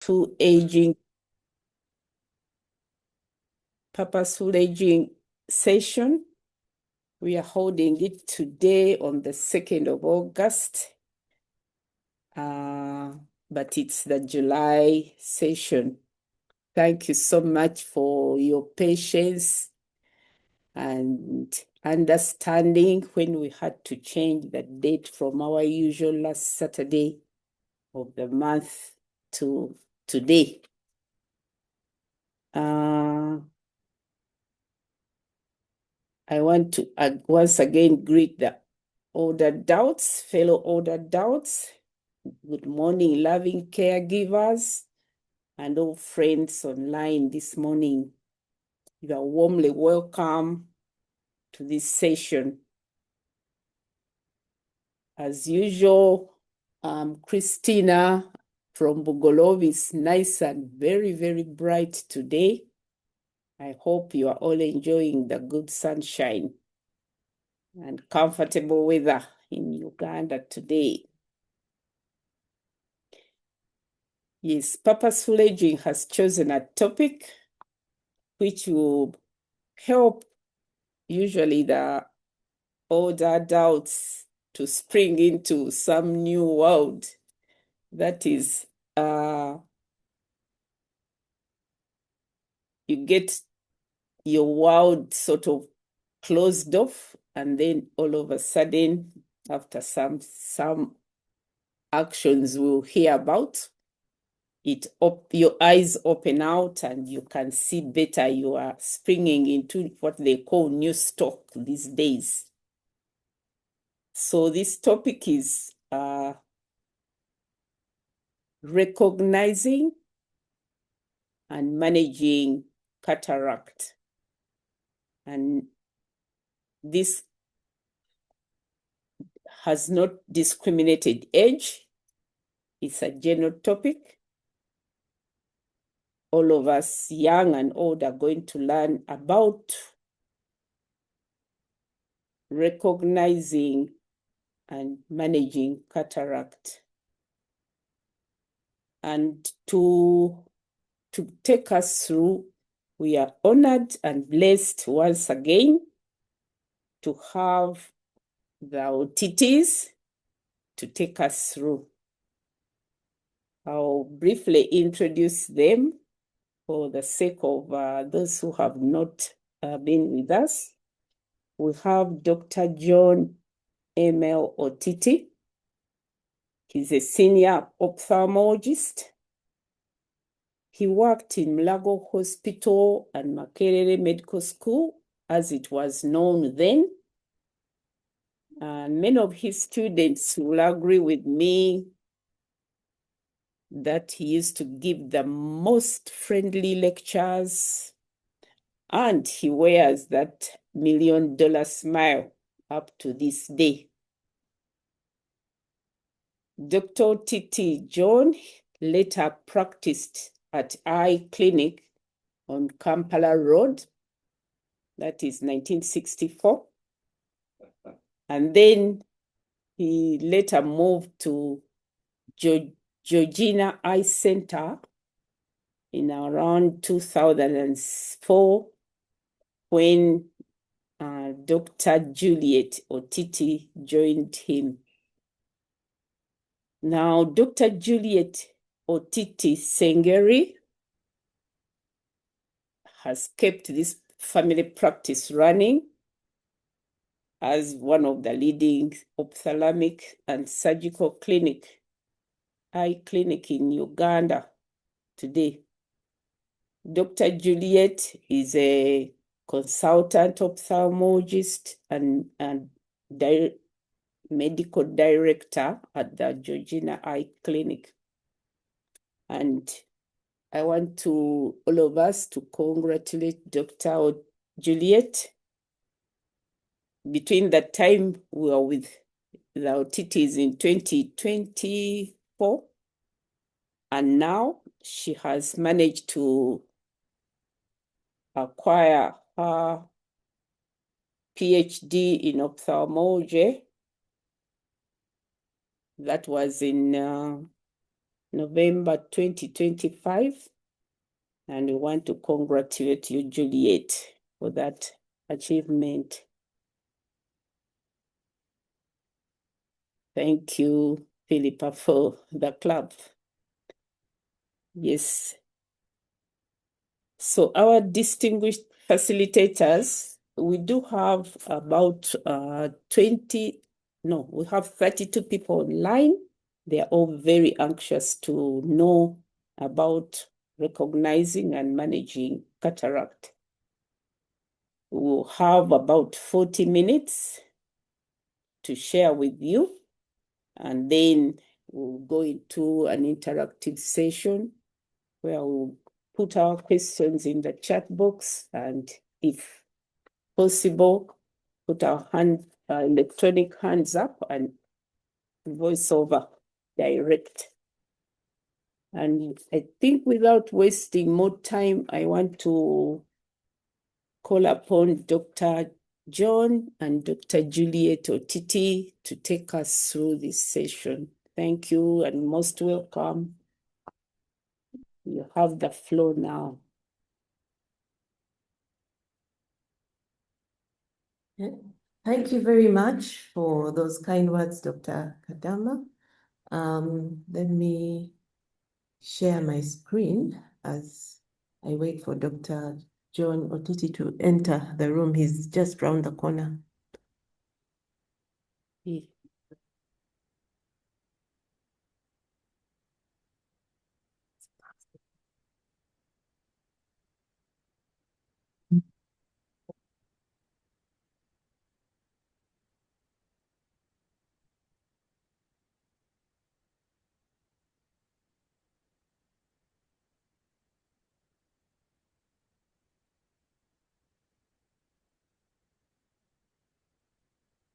Purposeful Aging session. We are holding it today on the 2nd of August, but it's the July session. Thank you so much for your patience and understanding when we had to change the date from our usual last Saturday of the month to today. I want to once again greet the older adults, fellow older adults. Good morning, loving caregivers and all friends online this morning. You are warmly welcome to this session. As usual, Christina from Bugolov is nice and very, very bright today. I hope you are all enjoying the good sunshine and comfortable weather in Uganda today. Yes, Purposeful Aging has chosen a topic which will help usually the older adults to spring into some new world. That is, you get your world sort of closed off, and then all of a sudden, after some actions we'll hear about, your eyes open out and you can see better. You are springing into what they call new stock these days. So this topic is recognizing and managing cataract. And this has not discriminated age. It's a general topic. All of us, young and old, are going to learn about recognizing and managing cataract. And to take us through, we are honored and blessed once again to have the Otitis to take us through. I'll briefly introduce them for the sake of those who have not been with us. We have Dr. John M.L. Otiti. He's a senior ophthalmologist. He worked in Mulago Hospital and Makerere Medical School, as it was known then. And many of his students will agree with me that he used to give the most friendly lectures, and he wears that $1 million smile up to this day. Dr. Titi John later practiced at Eye Clinic on Kampala Road. That is 1964. And then he later moved to Georgina Eye Center in around 2004 when Dr. Juliet Otiti joined him. Now, Dr. Juliet Otiti Sengeri has kept this family practice running as one of the leading ophthalmic and surgical eye clinic in Uganda today. Dr. Juliet is a consultant ophthalmologist and medical director at the Georgina Eye Clinic. And I want all of us to congratulate Dr. Juliet. Between the time we were with the Otitis in 2024 and now, she has managed to acquire her PhD in ophthalmology. That was in November 2025. And we want to congratulate you, Juliet, for that achievement. Thank you, Philippa, for the club. Yes. So our distinguished facilitators, we do have about 32 people online. They are all very anxious to know about recognizing and managing cataract. We'll have about 40 minutes to share with you, and then we'll go into an interactive session where we'll put our questions in the chat box, and if possible, put our electronic hands up and voiceover direct. And I think without wasting more time, I want to call upon Dr. John and Dr. Juliet Otiti to take us through this session. Thank you and most welcome. You have the floor now. Thank you very much for those kind words, Dr. Kadama. Let me share my screen as I wait for Dr. John Otiti to enter the room. He's just round the corner.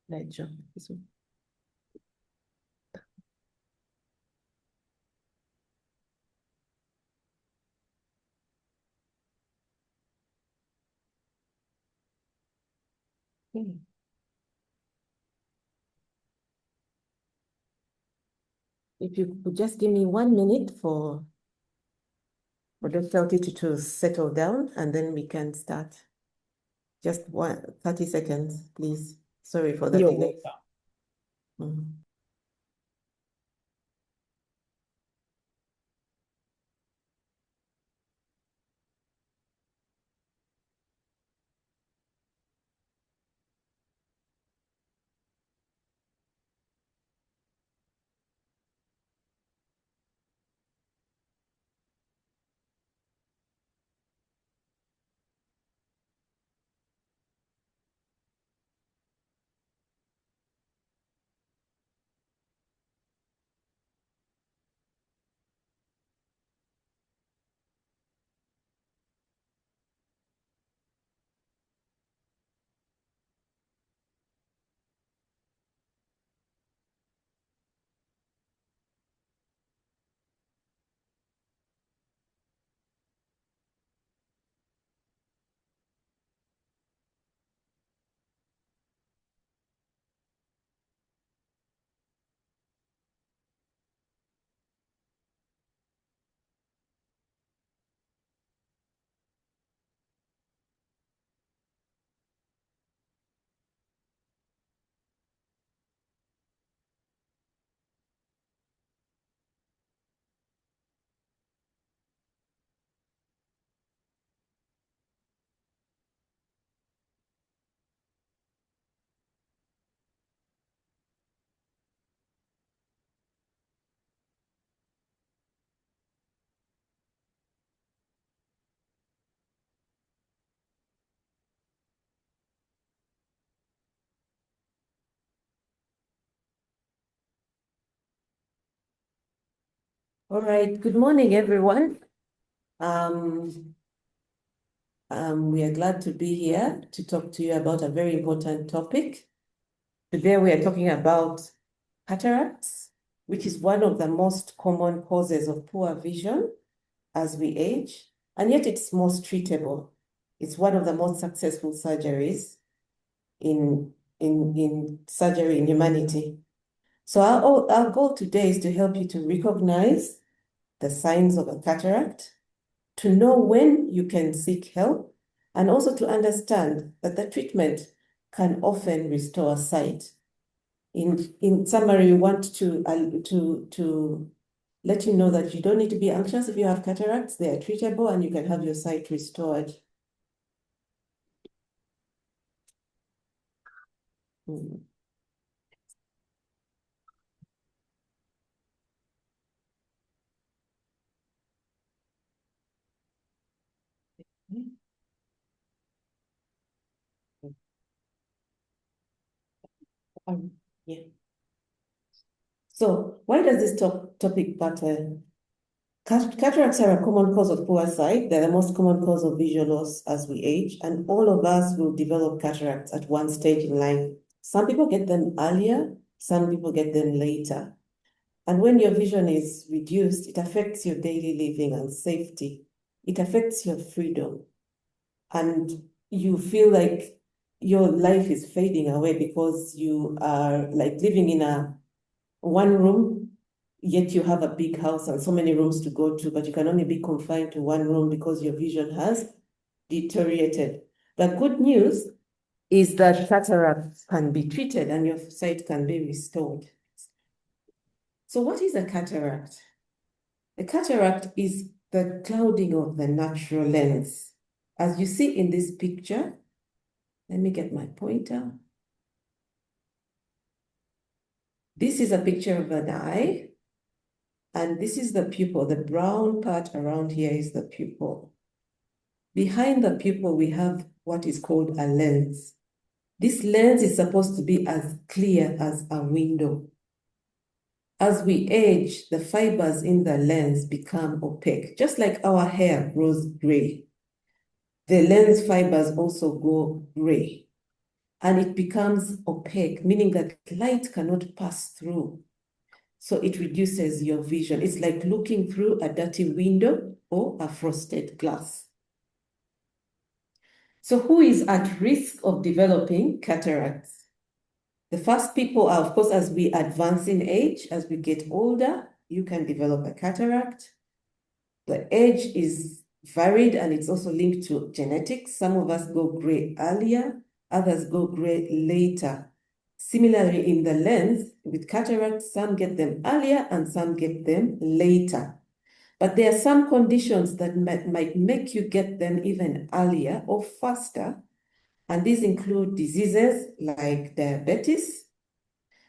Right, John. This one. Okay. If you could just give me 1 minute for Dr. Otiti to settle down, and then we can start. Just 30 seconds, please. Sorry for the delay. All right, good morning, everyone. We are glad to be here to talk to you about a very important topic. Today we are talking about cataracts, which is one of the most common causes of poor vision as we age, and yet it's most treatable. It's one of the most successful surgeries in surgery in humanity. So our goal today is to help you to recognize the signs of a cataract, to know when you can seek help, and also to understand that the treatment can often restore sight. In summary, we want to let you know that you don't need to be anxious if you have cataracts. They are treatable and you can have your sight restored. Yeah. So why does this topic matter? Cataracts are a common cause of poor sight. They're the most common cause of visual loss as we age, and all of us will develop cataracts at one stage in life. Some people get them earlier, some people get them later. And when your vision is reduced, it affects your daily living and safety. It affects your freedom. And you feel like your life is fading away because you are like living in a one room, yet you have a big house and so many rooms to go to, but you can only be confined to one room because your vision has deteriorated. The good news is that cataracts can be treated and your sight can be restored. So what is a cataract? A cataract is the clouding of the natural lens. As you see in this picture, let me get my pointer. This is a picture of an eye, and this is the pupil. The brown part around here is the pupil. Behind the pupil, we have what is called a lens. This lens is supposed to be as clear as a window. As we age, the fibers in the lens become opaque, just like our hair grows gray. The lens fibers also go gray, and it becomes opaque, meaning that light cannot pass through. So it reduces your vision. It's like looking through a dirty window or a frosted glass. So who is at risk of developing cataracts? The first people are, of course, as we advance in age, as we get older, you can develop a cataract. The age is varied and it's also linked to genetics. Some of us go gray earlier, others go gray later. Similarly, in the lens, with cataracts, some get them earlier and some get them later. But there are some conditions that might make you get them even earlier or faster. And these include diseases like diabetes.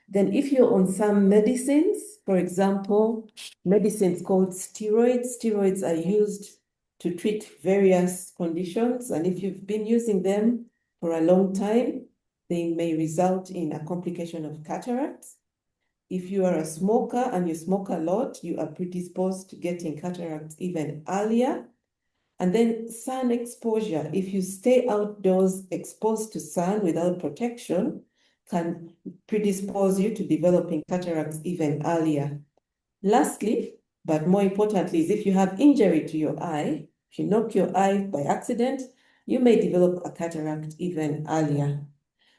Then if you're on some medicines, for example, medicines called steroids. Steroids are used to treat various conditions. And if you've been using them for a long time, they may result in a complication of cataracts. If you are a smoker and you smoke a lot, you are predisposed to getting cataracts even earlier. And then sun exposure. If you stay outdoors exposed to sun without protection, can predispose you to developing cataracts even earlier. Lastly, but more importantly, is if you have injury to your eye, if you knock your eye by accident, you may develop a cataract even earlier.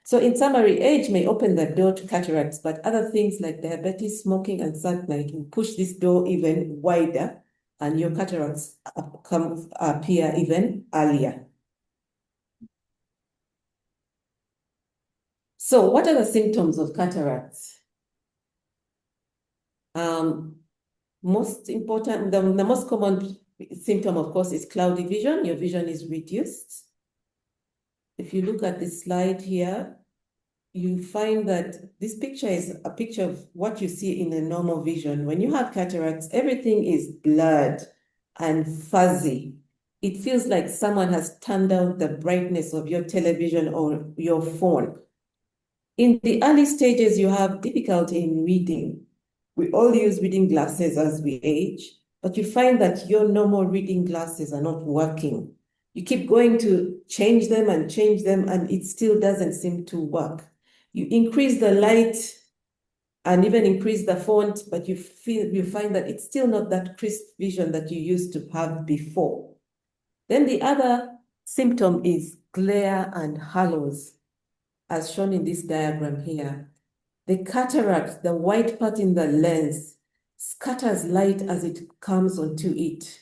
So in summary, age may open the door to cataracts, but other things like diabetes, smoking, and sunlight will push this door even wider, and your cataracts appear even earlier. So what are the symptoms of cataracts? Most important, the most common symptom, of course, is cloudy vision. Your vision is reduced. If you look at this slide here, you find that this picture is a picture of what you see in a normal vision. When you have cataracts, everything is blurred and fuzzy. It feels like someone has turned down the brightness of your television or your phone. In the early stages, you have difficulty in reading. We all use reading glasses as we age, but you find that your normal reading glasses are not working. You keep going to change them, and it still doesn't seem to work. You increase the light and even increase the font, but you find that it's still not that crisp vision that you used to have before. Then the other symptom is glare and halos, as shown in this diagram here. The cataract, the white part in the lens, scatters light as it comes onto it.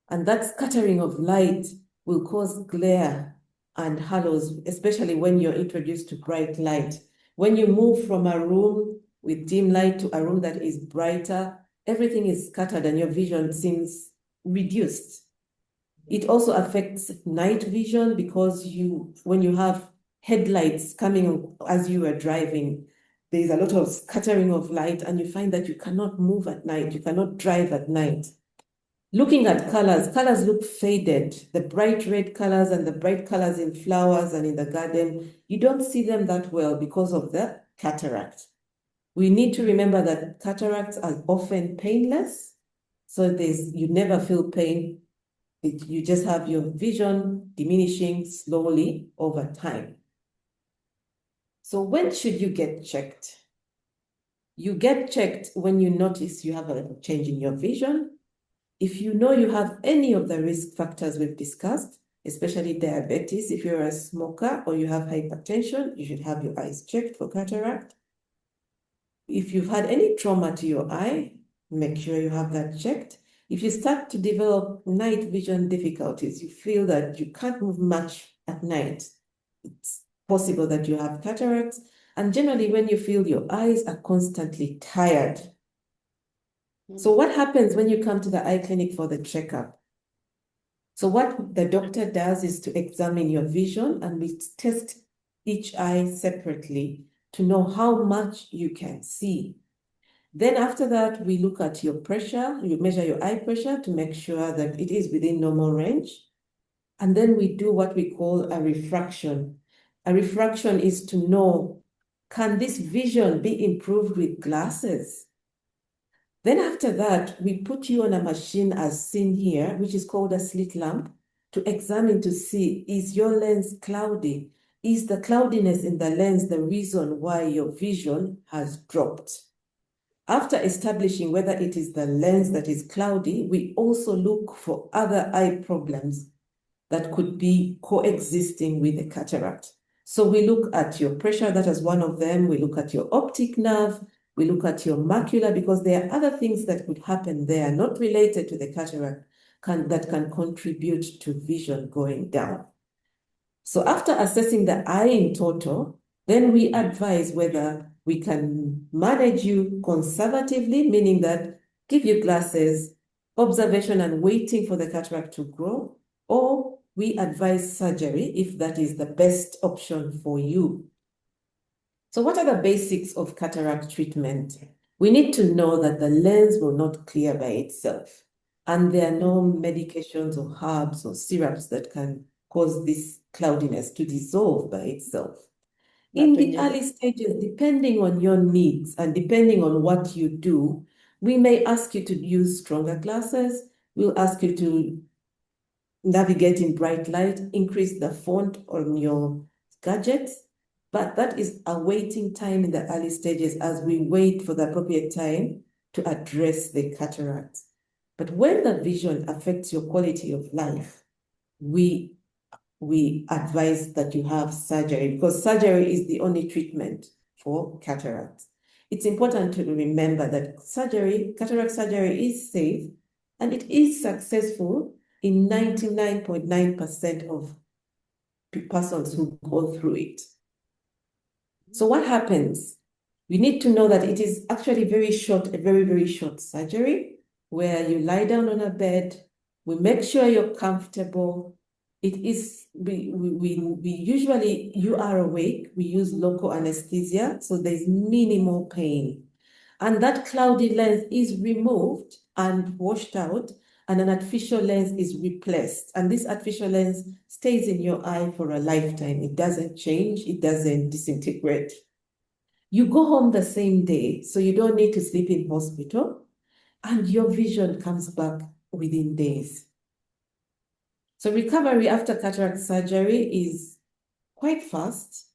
And that scattering of light will cause glare and halos, especially when you're introduced to bright light. When you move from a room with dim light to a room that is brighter, everything is scattered and your vision seems reduced. It also affects night vision because when you have headlights coming as you are driving, there's a lot of scattering of light and you find that you cannot move at night, you cannot drive at night. Looking at colors look faded. The bright red colors and the bright colors in flowers and in the garden, you don't see them that well because of the cataract. We need to remember that cataracts are often painless. So you never feel pain. You just have your vision diminishing slowly over time. So when should you get checked? You get checked when you notice you have a change in your vision. If you know you have any of the risk factors we've discussed, especially diabetes, if you're a smoker or you have hypertension, you should have your eyes checked for cataract. If you've had any trauma to your eye, make sure you have that checked. If you start to develop night vision difficulties, you feel that you can't move much at night, it's possible that you have cataracts. And generally, when you feel your eyes are constantly tired. So what happens when you come to the eye clinic for the checkup? So what the doctor does is to examine your vision, and we test each eye separately to know how much you can see. Then after that, we look at your pressure. You measure your eye pressure to make sure that it is within normal range. And then we do what we call a refraction. A refraction is to know, can this vision be improved with glasses? Then after that, we put you on a machine as seen here, which is called a slit lamp, to examine to see, is your lens cloudy? Is the cloudiness in the lens the reason why your vision has dropped? After establishing whether it is the lens that is cloudy, we also look for other eye problems that could be coexisting with the cataract. So we look at your pressure, that is one of them. We look at your optic nerve. We look at your macula, because there are other things that could happen there, not related to the cataract, that can contribute to vision going down. So after assessing the eye in total, then we advise whether we can manage you conservatively, meaning that give you glasses, observation and waiting for the cataract to grow, or we advise surgery if that is the best option for you. So what are the basics of cataract treatment? We need to know that the lens will not clear by itself, and there are no medications or herbs or syrups that can cause this cloudiness to dissolve by itself. In the early stages, depending on your needs and depending on what you do, we may ask you to use stronger glasses. We'll ask you to navigate in bright light, increase the font on your gadgets, but that is a waiting time in the early stages as we wait for the appropriate time to address the cataracts. But when the vision affects your quality of life, we advise that you have surgery, because surgery is the only treatment for cataracts. It's important to remember that cataract surgery is safe and it is successful in 99.9% of persons who go through it. So what happens? We need to know that it is actually a very, very short surgery where you lie down on a bed. We make sure you're comfortable. It is, we usually, you are awake. We use local anesthesia, so there's minimal pain. And that cloudy lens is removed and washed out, and an artificial lens is replaced. And this artificial lens stays in your eye for a lifetime. It doesn't change, it doesn't disintegrate. You go home the same day, so you don't need to sleep in hospital, and your vision comes back within days. So recovery after cataract surgery is quite fast.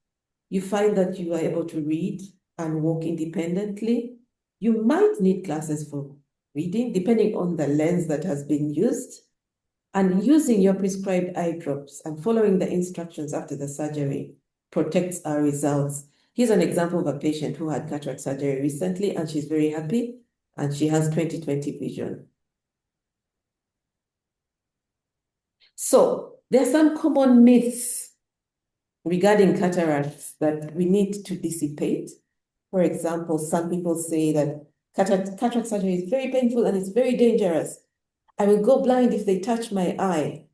You find that you are able to read and walk independently. You might need glasses for reading, depending on the lens that has been used. And using your prescribed eye drops and following the instructions after the surgery protects our results. Here's an example of a patient who had cataract surgery recently, and she's very happy. and she has 20/20 vision. So there are some common myths regarding cataracts that we need to dissipate. For example, some people say that cataract surgery is very painful and it's very dangerous. I will go blind if they touch my eye.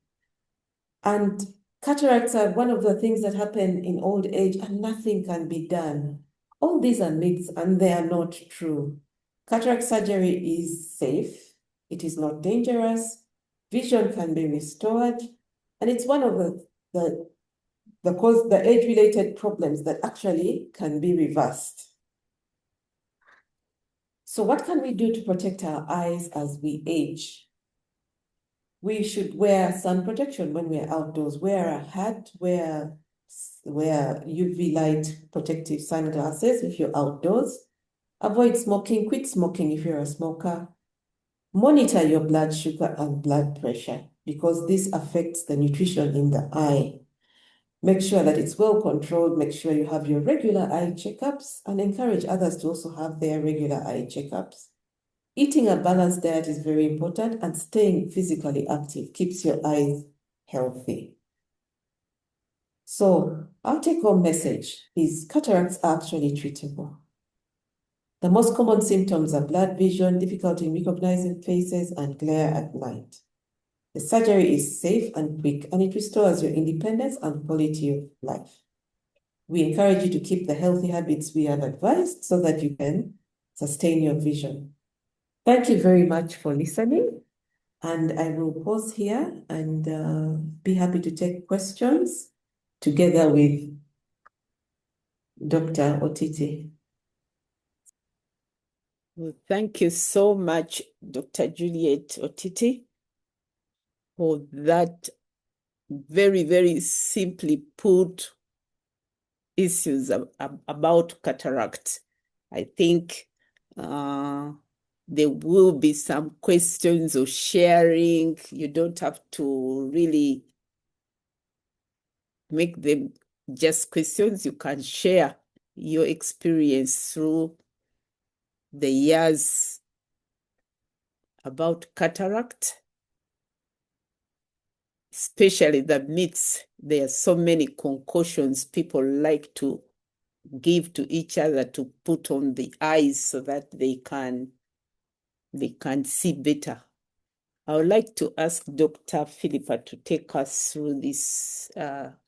And cataracts are one of the things that happen in old age and nothing can be done. All these are myths and they are not true. Cataract surgery is safe. It is not dangerous. Vision can be restored. And it's one of the age-related problems that actually can be reversed. So what can we do to protect our eyes as we age? We should wear sun protection when we're outdoors. Wear a hat, wear UV light protective sunglasses if you're outdoors. Avoid smoking, quit smoking if you're a smoker. Monitor your blood sugar and blood pressure because this affects the nutrition in the eye. Make sure that it's well controlled. Make sure you have your regular eye checkups and encourage others to also have their regular eye checkups. Eating a balanced diet is very important and staying physically active keeps your eyes healthy. So our take-home message is cataracts are actually treatable. The most common symptoms are blurred vision, difficulty in recognizing faces, and glare at night. The surgery is safe and quick, and it restores your independence and quality of life. We encourage you to keep the healthy habits we have advised so that you can sustain your vision. Thank you very much for listening, and I will pause here and be happy to take questions together with Dr. Otiti. Well, thank you so much, Dr. Juliet Otiti, for that very, very simply put issues about cataract. I think there will be some questions or sharing. You don't have to really make them just questions. You can share your experience through the years about cataract, especially the myths. There are so many concoctions people like to give to each other to put on the eyes so that they can see better. I would like to ask Dr. Philippa to take us through this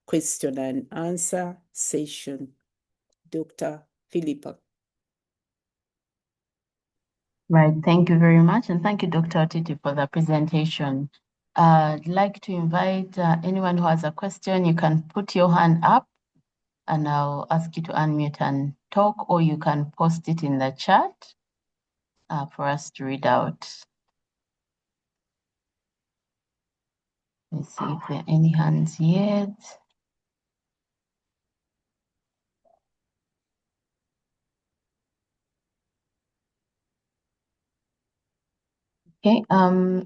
question and answer session. Dr. Philippa. Right, thank you very much. And thank you, Dr. Otiti, for the presentation. I'd like to invite anyone who has a question, you can put your hand up and I'll ask you to unmute and talk, or you can post it in the chat for us to read out. Let's see if there are any hands yet. Okay,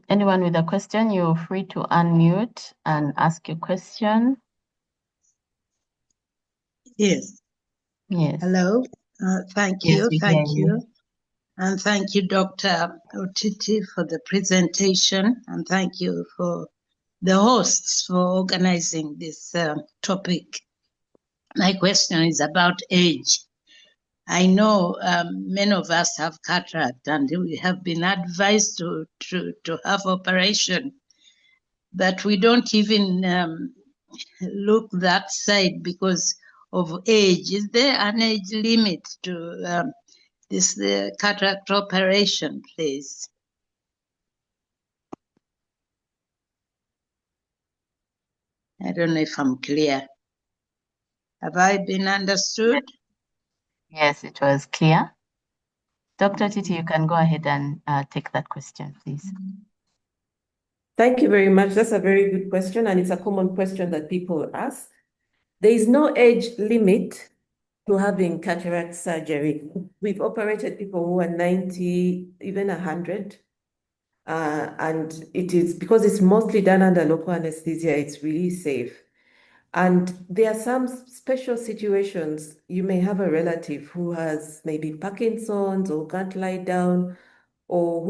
anyone with a question, you're free to unmute and ask your question. Yes. Yes. Hello. Thank Yes, you. we Thank hear you. And thank you, Dr. Otiti, for the presentation. And thank you for the hosts for organizing this topic. My question is about age. I know many of us have cataract and we have been advised to have operation, but we don't even look that side because of age. Is there an age limit to this cataract operation, please? I don't know if I'm clear. Have I been understood? Yes, it was clear. Dr. Otiti, you can go ahead and take that question, please. Thank you very much. That's a very good question, and it's a common question that people ask. There is no age limit to having cataract surgery. We've operated people who are 90, even 100. And it is because it's mostly done under local anesthesia, it's really safe. And there are some special situations. You may have a relative who has maybe Parkinson's or can't lie down, or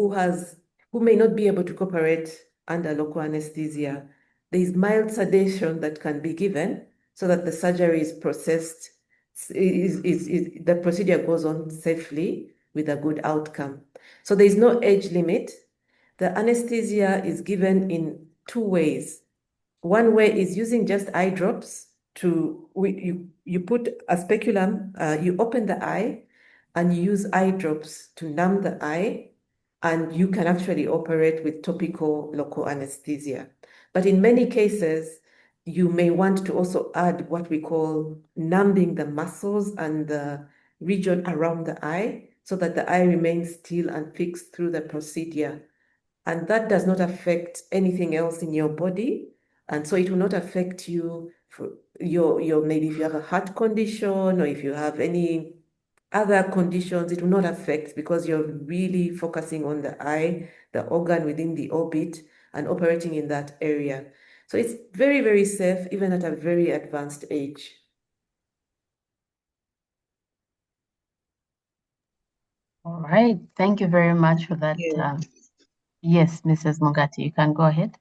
who may not be able to cooperate under local anesthesia, there is mild sedation that can be given so that the surgery is processed, the procedure goes on safely with a good outcome. So there is no age limit. The anesthesia is given in 2 ways. One way is using just eye drops you put a speculum, you open the eye and you use eye drops to numb the eye, and you can actually operate with topical local anesthesia. But in many cases, you may want to also add what we call numbing the muscles and the region around the eye so that the eye remains still and fixed through the procedure. And that does not affect anything else in your body. And so it will not affect you for your maybe if you have a heart condition or if you have any other conditions, it will not affect because you're really focusing on the eye, the organ within the orbit, and operating in that area. So it's very, very safe, even at a very advanced age. All right. Thank you very much for that. Yeah. Yes, Mrs. Mugati, you can go ahead.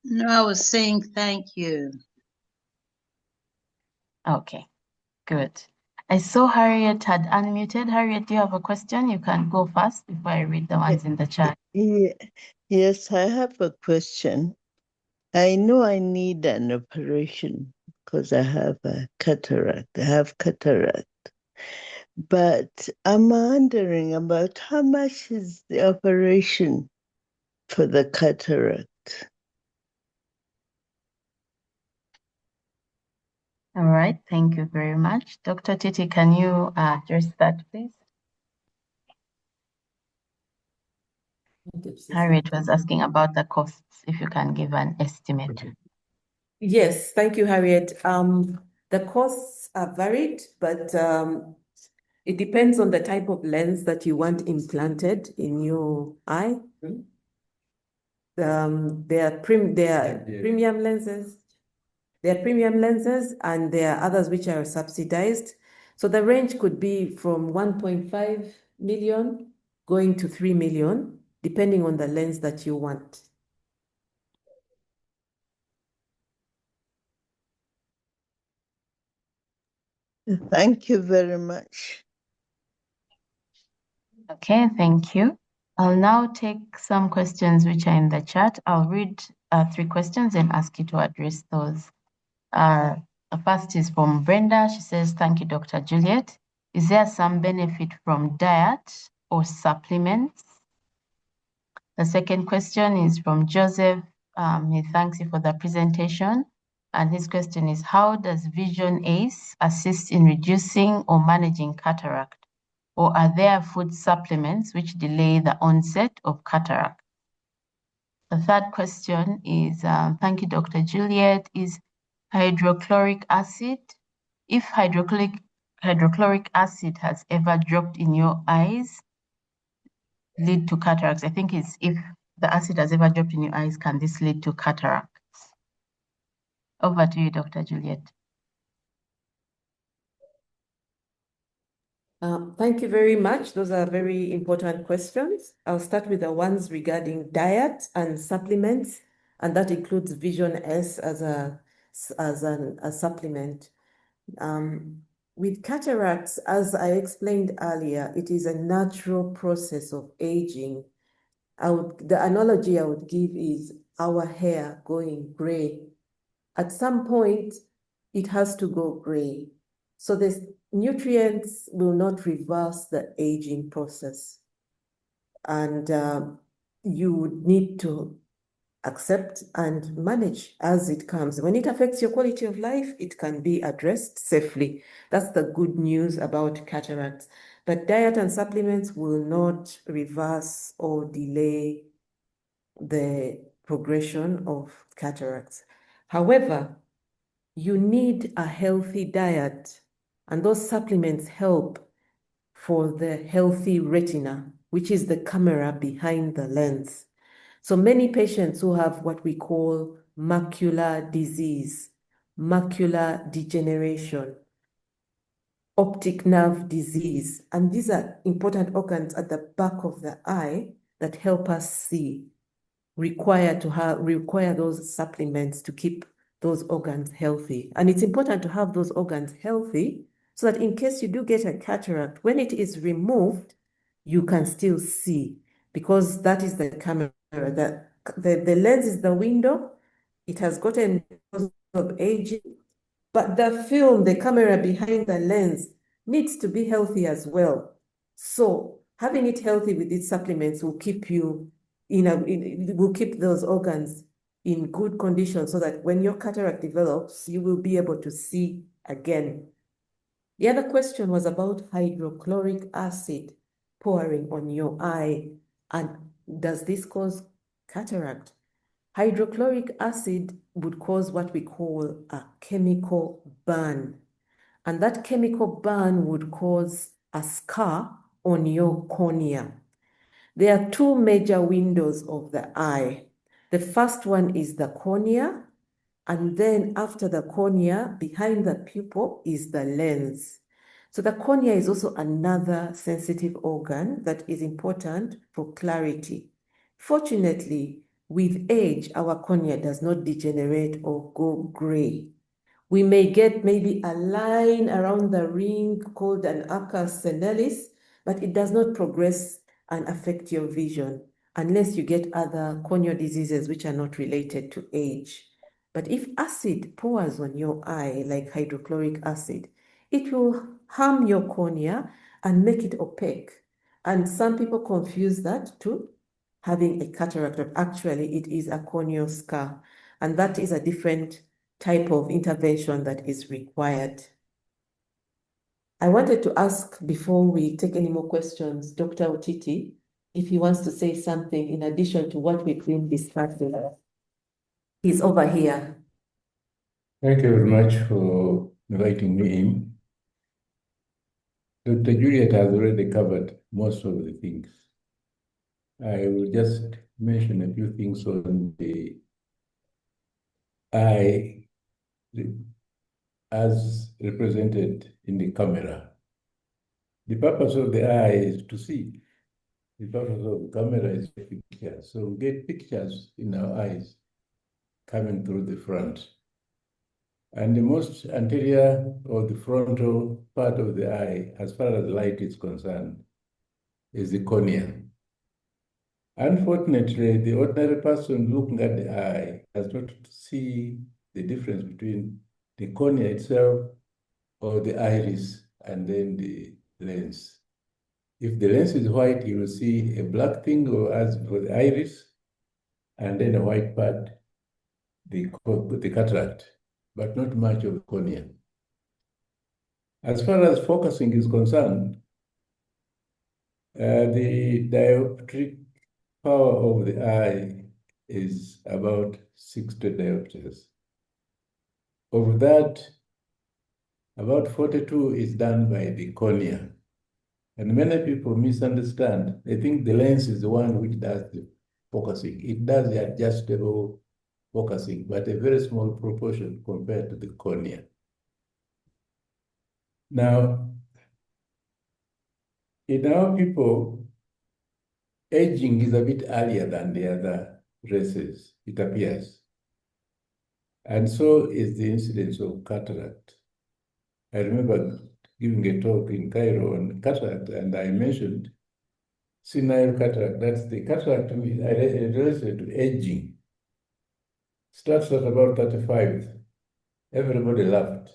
No, I was saying thank you. Okay, good. I saw Harriet had unmuted. Harriet, do you have a question? You can go first before I read the ones in the chat. Yes, I have a question. I know I need an operation because I have a cataract. I have cataract. But I'm wondering about how much is the operation for the cataract? All right, thank you very much. Dr. Titi, can you address that, please? Harriet was asking about the costs, if you can give an estimate. Yes, thank you, Harriet. The costs are varied, but it depends on the type of lens that you want implanted in your eye. There are premium lenses. There are premium lenses, and there are others which are subsidized. So the range could be from 1.5 million going to 3 million, depending on the lens that you want. Thank you very much. Okay, thank you. I'll now take some questions which are in the chat. I'll read 3 questions and ask you to address those. The first is from Brenda. She says, thank you, Dr. Juliet. Is there some benefit from diet or supplements? The second question is from Joseph. He thanks you for the presentation. And his question is, how does Vision ACE assist in reducing or managing cataract? Or are there food supplements which delay the onset of cataract? The third question is, thank you, Dr. Juliet, is hydrochloric acid. If hydrochloric acid has ever dropped in your eyes, lead to cataracts. I think it's if the acid has ever dropped in your eyes, can this lead to cataracts? Over to you, Dr. Juliet. Thank you very much. Those are very important questions. I'll start with the ones regarding diet and supplements, and that includes Vision S as a supplement. With cataracts, as I explained earlier, it is a natural process of aging. The analogy I would give is our hair going gray. At some point, it has to go gray. So the nutrients will not reverse the aging process. And you would need to accept and manage as it comes. When it affects your quality of life, it can be addressed safely. That's the good news about cataracts. But diet and supplements will not reverse or delay the progression of cataracts. However, you need a healthy diet, and those supplements help for the healthy retina, which is the camera behind the lens. So many patients who have what we call macular disease, macular degeneration, optic nerve disease. And these are important organs at the back of the eye that help us see, require those supplements to keep those organs healthy. And it's important to have those organs healthy so that in case you do get a cataract, when it is removed, you can still see, because that is the camera. The lens is the window. It has gotten because of aging, but the film, the camera behind the lens, needs to be healthy as well. So having it healthy with these supplements will keep you will keep those organs in good condition so that when your cataract develops, you will be able to see again. The other question was about hydrochloric acid pouring on your eye, and does this cause cataract? Hydrochloric acid would cause what we call a chemical burn, and that chemical burn would cause a scar on your cornea. There are two major windows of the eye. The first one is the cornea, and then after the cornea, behind the pupil is the lens. So the cornea is also another sensitive organ that is important for clarity. Fortunately, with age, our cornea does not degenerate or go gray. We may get maybe a line around the ring called an arcus senalis, but it does not progress and affect your vision unless you get other corneal diseases which are not related to age. But if acid pours on your eye, like hydrochloric acid, it will harm your cornea and make it opaque. And some people confuse that to having a cataract, but actually it is a corneal scar. And that is a different type of intervention that is required. I wanted to ask, before we take any more questions, Dr. Otiti, if he wants to say something in addition to what we've been discussing. He's over here. Thank you very much for inviting me in. Dr. Juliet has already covered most of the things. I will just mention a few things on the eye as represented in the camera. The purpose of the eye is to see. The purpose of the camera is pictures. So we get pictures in our eyes coming through the front. And the most anterior or the frontal part of the eye, as far as light is concerned, is the cornea. Unfortunately, the ordinary person looking at the eye does not see the difference between the cornea itself or the iris and then the lens. If the lens is white, you will see a black thing, or as for the iris, and then a white part, the cataract, but not much of the cornea. As far as focusing is concerned, the dioptric power of the eye is about 60 diopters. Of that, about 42 is done by the cornea. And many people misunderstand. They think the lens is the one which does the focusing. It does the adjustable focusing, but a very small proportion compared to the cornea. Now, in our people, aging is a bit earlier than the other races, it appears. And so is the incidence of cataract. I remember giving a talk in Cairo on cataract, and I mentioned senile cataract. That's the cataract related to aging. Starts at about 35. Everybody laughed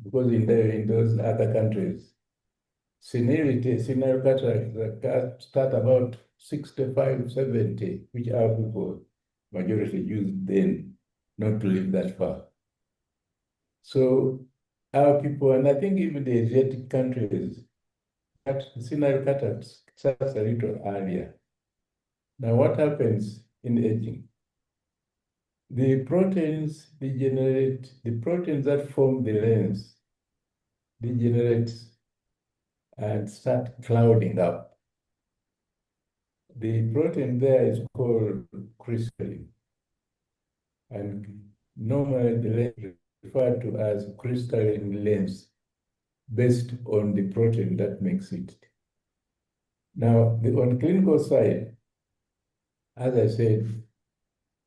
because in those other countries, senile cataract start about 65, 70, which our people majority used then, not to live that far. So our people, and I think even the Asiatic countries, senile cataract starts a little earlier. Now, what happens in aging? The proteins degenerate, the proteins that form the lens degenerate and start clouding up. The protein there is called crystalline, and normally the lens is referred to as crystalline lens. based on the protein that makes it. Now, on clinical side, as I said,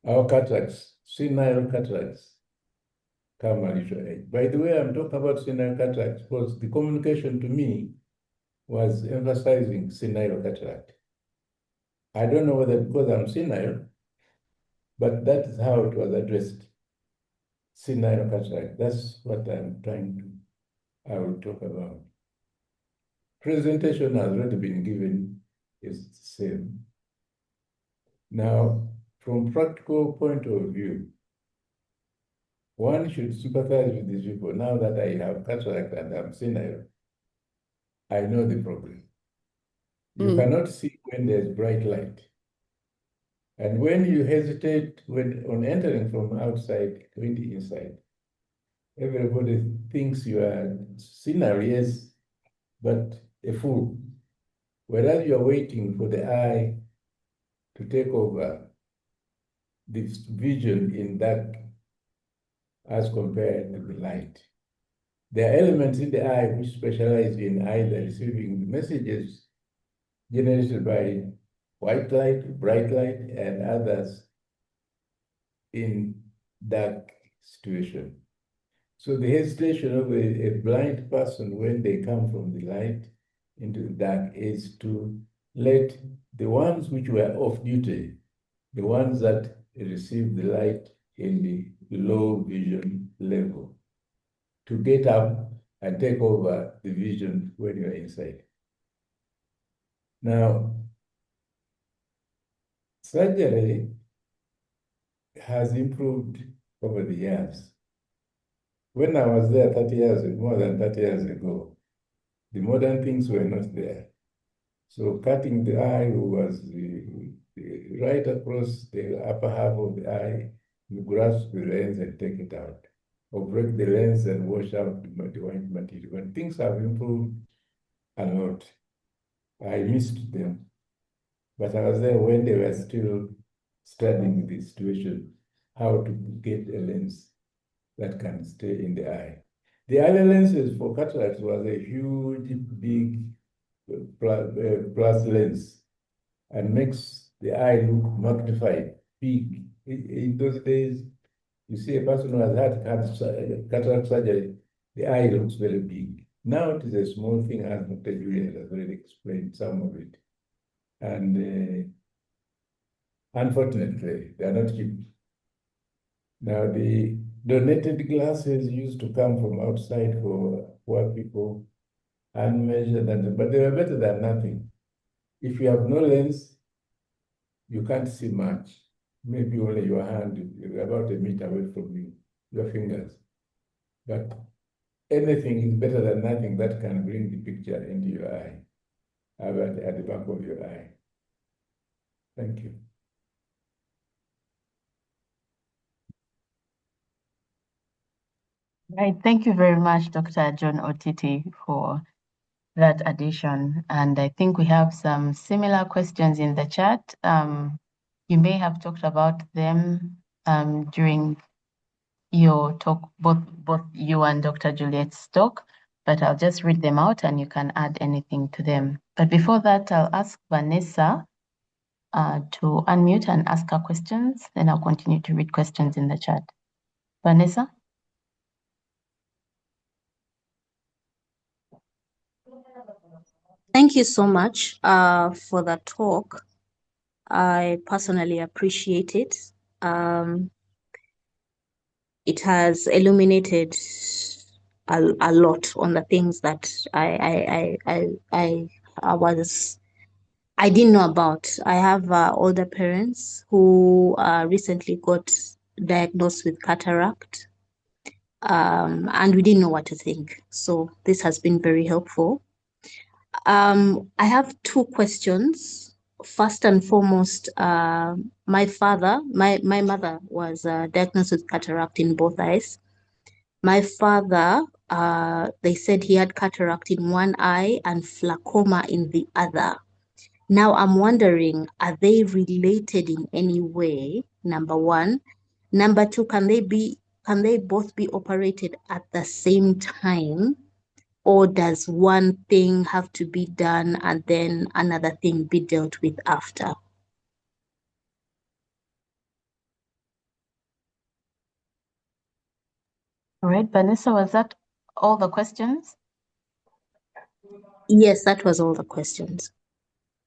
our cataracts, senile cataracts, come a little age. By the way, I'm talking about senile cataracts because the communication to me was emphasizing senile cataract. I don't know whether because I'm senile, but that is how it was addressed. Senile cataract. That's what I will talk about. Presentation has already been given, is the same. Now, from practical point of view, one should sympathize with these people. Now that I have cataract and I'm senile, I know the problem. You cannot see when there's bright light. And when you hesitate on entering from outside, going to inside, everybody thinks you are senile, yes, but a fool. Whereas you are waiting for the eye to take over this vision in dark as compared to the light. There are elements in the eye which specialize in either receiving the messages generated by white light, bright light, and others in dark situation. So the hesitation of a blind person when they come from the light into the dark is to let the ones which were off duty, the ones that receive the light in the low vision level, to get up and take over the vision when you're inside. Now, surgery has improved over the years. When I was there 30 years, more than 30 years ago, the modern things were not there. So cutting the eye was right across the upper half of the eye, you grasp the lens and take it out, or break the lens and wash out the white material. But things have improved a lot. I missed them, but I was there when they were still studying the situation, how to get a lens that can stay in the eye. The other lenses for cataracts was a huge, big plus lens and makes the eye look magnified, big. In those days, you see a person who has had cataract surgery, the eye looks very big. Now it is a small thing, as Dr. Juliet has already explained some of it. And unfortunately, they are not cheap. Now, the donated glasses used to come from outside for poor people, unmeasured, but they were better than nothing. If you have no lens, you can't see much. Maybe only your hand, about a meter away from you, your fingers. But anything is better than nothing that can bring the picture into your eye, at the back of your eye. Thank you. Right. Thank you very much, Dr. John Otiti, for that addition. And I think we have some similar questions in the chat. You may have talked about them during your talk, both you and Dr. Juliet's talk, but I'll just read them out and you can add anything to them. But before that, I'll ask Vanessa to unmute and ask her questions. Then I'll continue to read questions in the chat. Vanessa? Thank you so much for that talk. I personally appreciate it. It has illuminated a lot on the things that I didn't know about. I have older parents who recently got diagnosed with cataract, and we didn't know what to think. So this has been very helpful. I have two questions. First and foremost, my mother was diagnosed with cataract in both eyes. My father, they said he had cataract in one eye and glaucoma in the other. Now I'm wondering, are they related in any way? Number one. Number two, can they both be operated at the same time? or does one thing have to be done and then another thing be dealt with after? All right, Vanessa, was that all the questions? Yes, that was all the questions.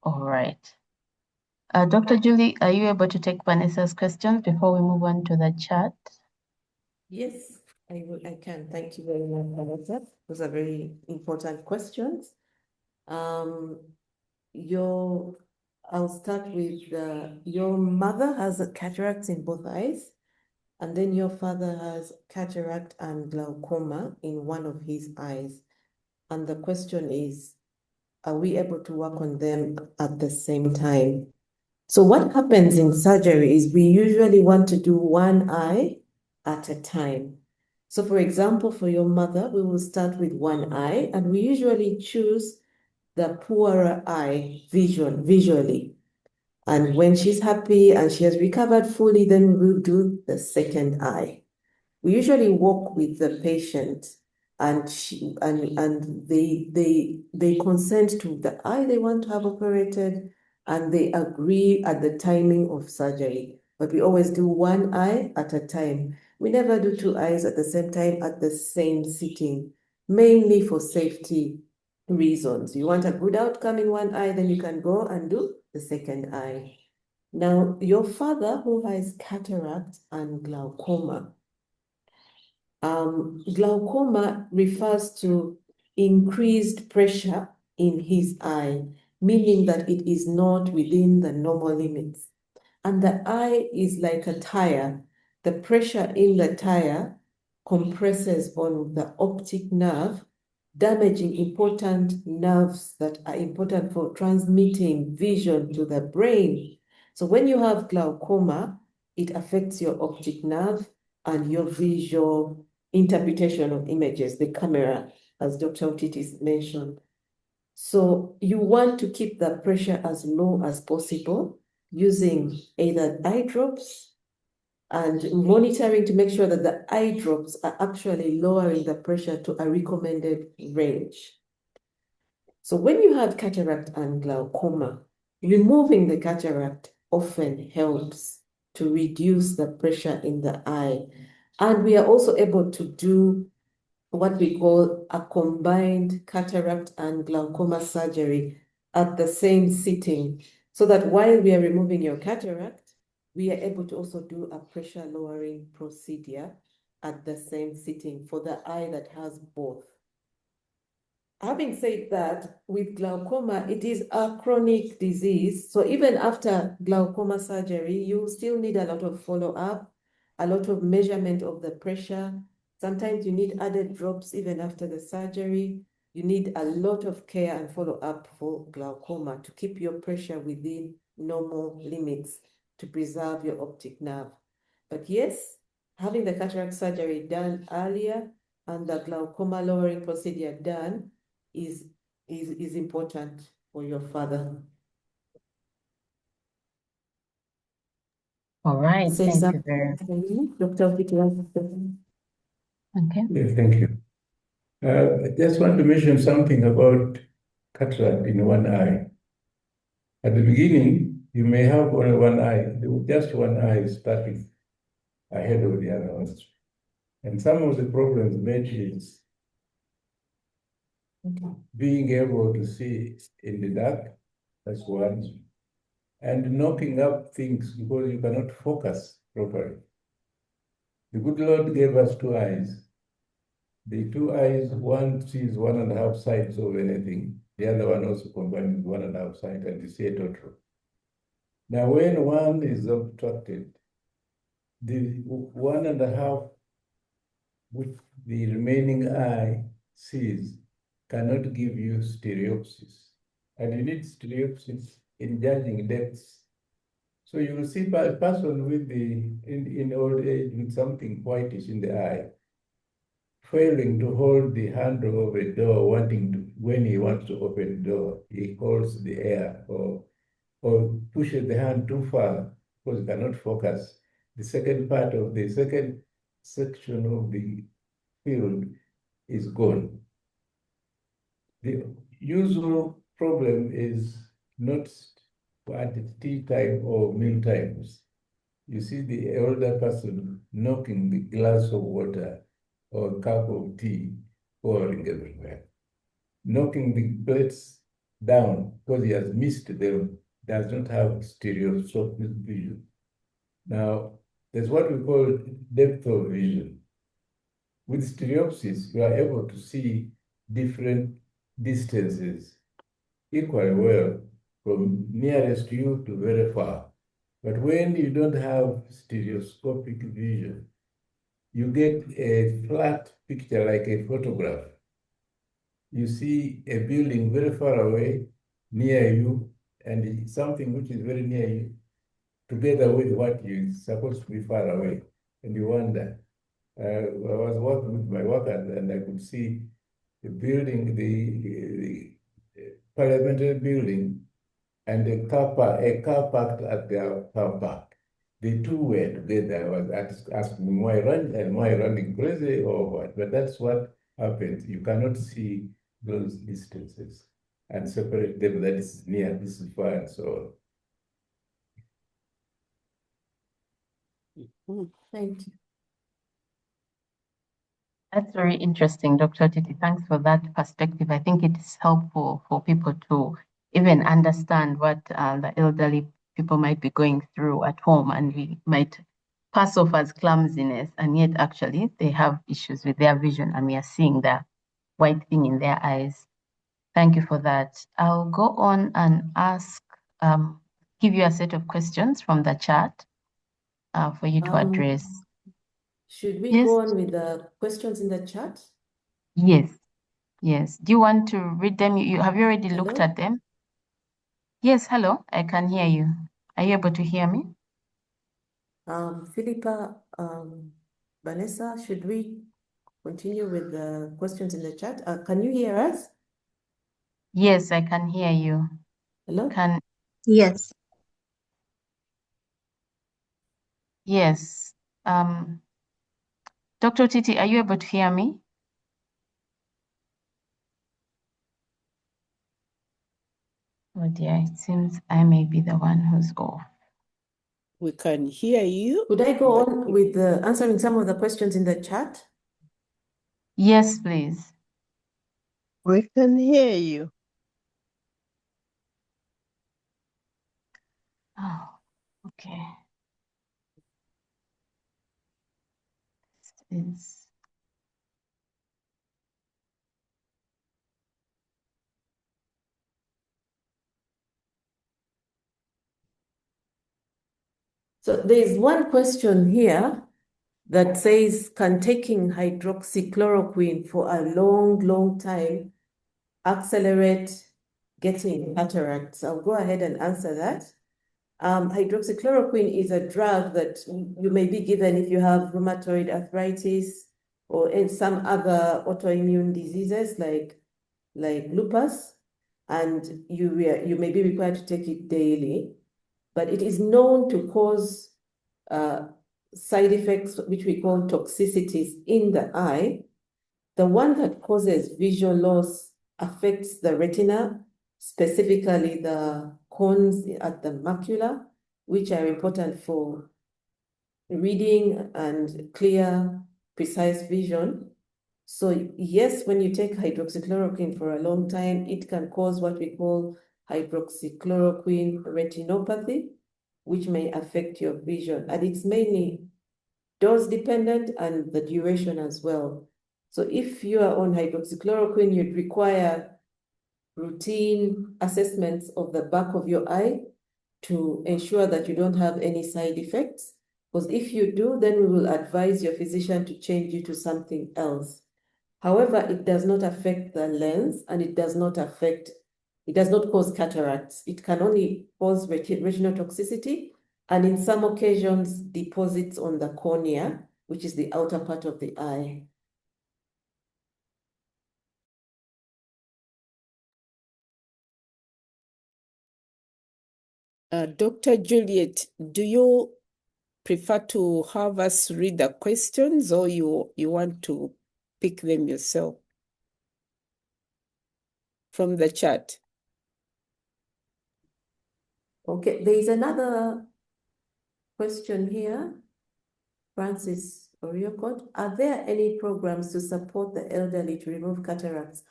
All right. Dr. Julie, are you able to take Vanessa's questions before we move on to the chat? Yes, I can. Thank you very much, Vanessa. Those are very important questions. I'll start with your mother has a cataract in both eyes, and then your father has cataract and glaucoma in one of his eyes. And the question is, are we able to work on them at the same time? So what happens in surgery is we usually want to do one eye at a time. So for example, for your mother, we will start with one eye, and we usually choose the poorer eye visually. And when she's happy and she has recovered fully, then we'll do the second eye. We usually walk with the patient and they consent to the eye they want to have operated, and they agree at the timing of surgery. But we always do one eye at a time. We never do two eyes at the same time at the same sitting, mainly for safety reasons. You want a good outcome in one eye, then you can go and do the second eye. Now, your father, who has cataract and glaucoma, glaucoma refers to increased pressure in his eye, meaning that it is not within the normal limits. And the eye is like a tire. The pressure in the tire compresses on the optic nerve, damaging important nerves that are important for transmitting vision to the brain. So when you have glaucoma, it affects your optic nerve and your visual interpretation of images, the camera, as Dr. Otiti mentioned. So you want to keep the pressure as low as possible using either eye drops and monitoring to make sure that the eye drops are actually lowering the pressure to a recommended range. So when you have cataract and glaucoma, removing the cataract often helps to reduce the pressure in the eye. And we are also able to do what we call a combined cataract and glaucoma surgery at the same sitting, so that while we are removing your cataract, we are able to also do a pressure lowering procedure at the same sitting for the eye that has both. Having said that, with glaucoma, it is a chronic disease. So even after glaucoma surgery, you still need a lot of follow-up, a lot of measurement of the pressure. Sometimes you need added drops even after the surgery. You need a lot of care and follow-up for glaucoma to keep your pressure within normal limits to preserve your optic nerve. But yes, having the cataract surgery done earlier and the glaucoma lowering procedure done is important for your father. All right, thank you very much. Dr. Otiti. Okay. Yeah, thank you. I just want to mention something about cataract in one eye. At the beginning, you may have only one eye, just one eye starting ahead of the other ones. And some of the problems made is being able to see in the dark, that's one, and knocking up things because you cannot focus properly. The good Lord gave us two eyes. The two eyes, one sees 1.5 sides of anything. The other one also combines 1.5 sides and you see a total. Now, when one is obstructed, the 1.5 which the remaining eye sees cannot give you stereopsis. And you need stereopsis in judging depths. So you will see a person with in old age with something whitish in the eye, failing to hold the handle of a door, when he wants to open the door, he holds the air or pushes the hand too far because he cannot focus. The second part of the second section of the field is gone. The usual problem is not at tea time or meal times. You see the elder person knocking the glass of water or cup of tea pouring everywhere, knocking the plates down because he has missed them, does not have stereoscopic vision. Now, there's what we call depth of vision. With stereopsis, you are able to see different distances equally well from nearest to you to very far. But when you don't have stereoscopic vision, you get a flat picture like a photograph. You see a building very far away, near you, and something which is very near you, together with what is supposed to be far away. And you wonder, I was working with my workers and I could see the building, the parliamentary building, and a car parked at their car park. The two were together. I was asking, am I running crazy or what? But that's what happens. You cannot see those distances and separate them. That is near, this is far, and so on. Thank you. That's very interesting, Dr. Otiti. Thanks for that perspective. I think it is helpful for people to even understand what the elderly people might be going through at home, and we might pass off as clumsiness, and yet actually they have issues with their vision, and we are seeing the white thing in their eyes. Thank you for that. I'll go on and ask, give you a set of questions from the chat for you to address. Should we Yes. go on with the questions in the chat? Yes, yes. Do you want to read them? Have you already looked Hello? at them? Yes, hello, I can hear you. Are you able to hear me? Philippa, Vanessa, should we continue with the questions in the chat? Can you hear us? Yes, I can hear you. Hello? Yes. Yes. Dr. Otiti, are you able to hear me? Oh dear, it seems I may be the one who's off. We can hear you. Could I go on with answering some of the questions in the chat? Yes, please. We can hear you. Oh, okay. This is... So there is one question here that says, can taking hydroxychloroquine for a long time accelerate getting cataracts? I'll go ahead and answer that. Hydroxychloroquine is a drug that you may be given if you have rheumatoid arthritis or in some other autoimmune diseases like lupus, and you may be required to take it daily. But it is known to cause side effects, which we call toxicities in the eye. The one that causes visual loss affects the retina, specifically the cones at the macula, which are important for reading and clear, precise vision. So yes, when you take hydroxychloroquine for a long time, it can cause what we call hydroxychloroquine retinopathy, which may affect your vision. And it's mainly dose dependent and the duration as well. So if you are on hydroxychloroquine, you'd require routine assessments of the back of your eye to ensure that you don't have any side effects. Because if you do, then we will advise your physician to change you to something else. However, it does not affect the lens, and it does not cause cataracts. It can only cause retinal toxicity, and in some occasions, deposits on the cornea, which is the outer part of the eye. Dr. Juliet, do you prefer to have us read the questions, or you want to pick them yourself? from the chart. Okay, there is another question here. Francis Oriokot, are there any programs to support the elderly to remove cataracts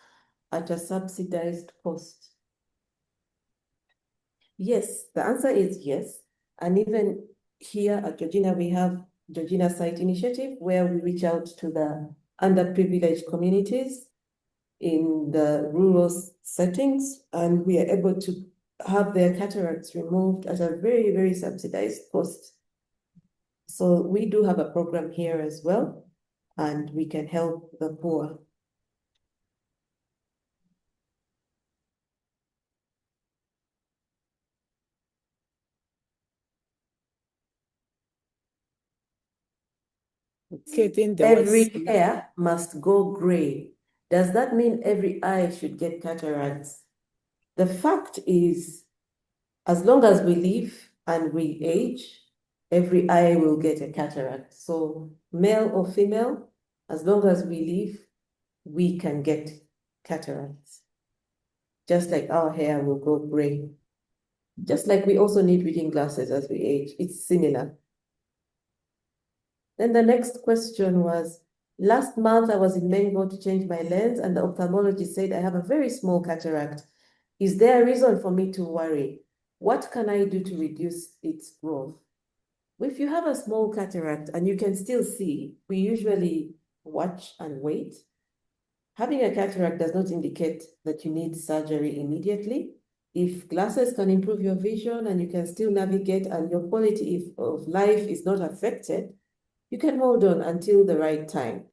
at a subsidized cost? Yes, the answer is yes. And even here at Georgina, we have Georgina Site Initiative, where we reach out to the underprivileged communities in the rural settings, and we are able to have their cataracts removed at a very, very subsidized cost. So we do have a program here as well, and we can help the poor. Okay, then there was Every hair must go gray. Does that mean every eye should get cataracts? The fact is, as long as we live and we age, every eye will get a cataract. So male or female, as long as we live, we can get cataracts. Just like our hair will go gray. Just like we also need reading glasses as we age. It's similar. Then the next question was, last month I was in Mango to change my lens and the ophthalmologist said I have a very small cataract. Is there a reason for me to worry? What can I do to reduce its growth? If you have a small cataract and you can still see, we usually watch and wait. Having a cataract does not indicate that you need surgery immediately. If glasses can improve your vision and you can still navigate and your quality of life is not affected, you can hold on until the right time.